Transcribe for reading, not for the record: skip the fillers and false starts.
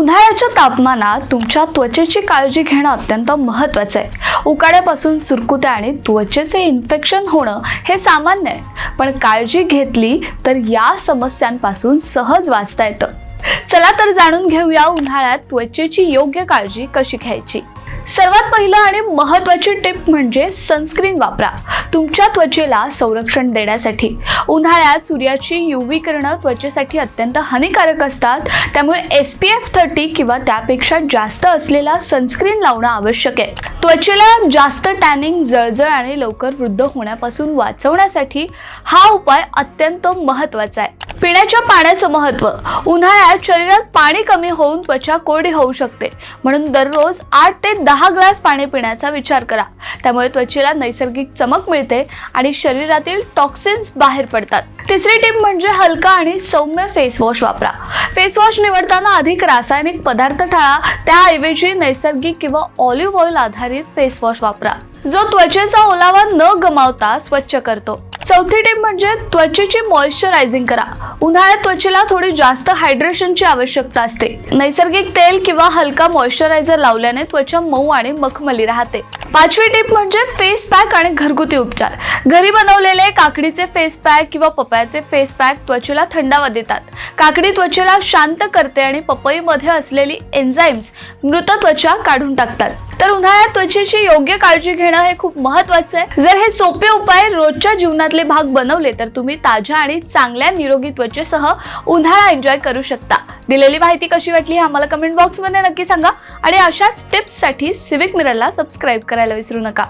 उन्हाळ्याच्या तापमानात तुमच्या त्वचेची काळजी घेणं अत्यंत महत्त्वाचं आहे। उकाड्यापासून सुरकुत्या आणि त्वचेचे इन्फेक्शन होणं हे सामान्य आहे, पण काळजी घेतली तर या समस्यांपासून सहज वाचता येतं। चला तर जाणून घेऊया उन्हाळ्यात त्वचेची योग्य काळजी कशी घ्यायची। सर्वात पहिलं आणि महत्त्वाची टिप म्हणजे सनस्क्रीन वापरा। तुमच्या त्वचेला संरक्षण देण्यासाठी उन्हाळ्यात सूर्याची UV किरणं त्वचेसाठी अत्यंत हानिकारक असतात, त्यामुळे SPF 30 किंवा त्यापेक्षा जास्त असलेला सनस्क्रीन लावणं आवश्यक आहे। त्वचेला जास्त टॅनिंग, जळजळ आणि लवकर वृद्ध होण्यापासून वाचवण्यासाठी हा उपाय अत्यंत महत्त्वाचा आहे। पिण्याच्या पाण्याचं महत्त्व। उन्हाळ्यात शरीरात पाणी कमी होऊन त्वचा कोरडी होऊ शकते, म्हणून दररोज 8 ते 10 ग्लास पाणी पिण्याचा विचार करा। त्यामुळे त्वचेला नैसर्गिक चमक मिळते आणि शरीरातील टॉक्सिन्स बाहेर पडतात। तिसरी टिप म्हणजे हलका आणि सौम्य फेस वॉश वापरा। फेस वॉश निवडताना अधिक रासायनिक पदार्थ टाळा, त्याऐवजी नैसर्गिक किंवा ऑलिव्ह ऑइल आधारित फेस वॉश वापरा, जो त्वचेचा ओलावा न गमावता स्वच्छ करतो। चौथी टिप म्हणजे त्वचेची मॉइश्चरायझिंग करा। उन्हाळ्यात त्वचेला थोडी जास्त हायड्रेशनची आवश्यकता असते। नैसर्गिक तेल किंवा हलका मॉइश्चरायझर लावल्याने त्वचा मऊ आणि मखमली राहते। पाचवी टिप म्हणजे फेस पॅक आणि घरगुती उपचार। घरी बनवलेले काकडीचे फेस पॅक किंवा पपयाचे फेस पॅक त्वचेला थंडावा देतात। काकडी त्वचेला शांत करते आणि पपईमध्ये असलेली एन्झाईम्स मृत त्वचा काढून टाकतात। तर उन्हाळ्यात त्वचेची योग्य काळजी घेणं हे खूप महत्त्वाचं आहे। जर हे सोपे उपाय रोजच्या जीवनातले भाग बनवले तर तुम्ही ताज्या आणि चांगल्या निरोगी त्वचेसह उन्हाळा एन्जॉय करू शकता। दिलेली माहिती कशी वाटली हे आम्हाला कमेंट बॉक्समध्ये नक्की सांगा आणि अशाच टिप्ससाठी सिविक मिररला सबस्क्राइब करायला विसरू नका।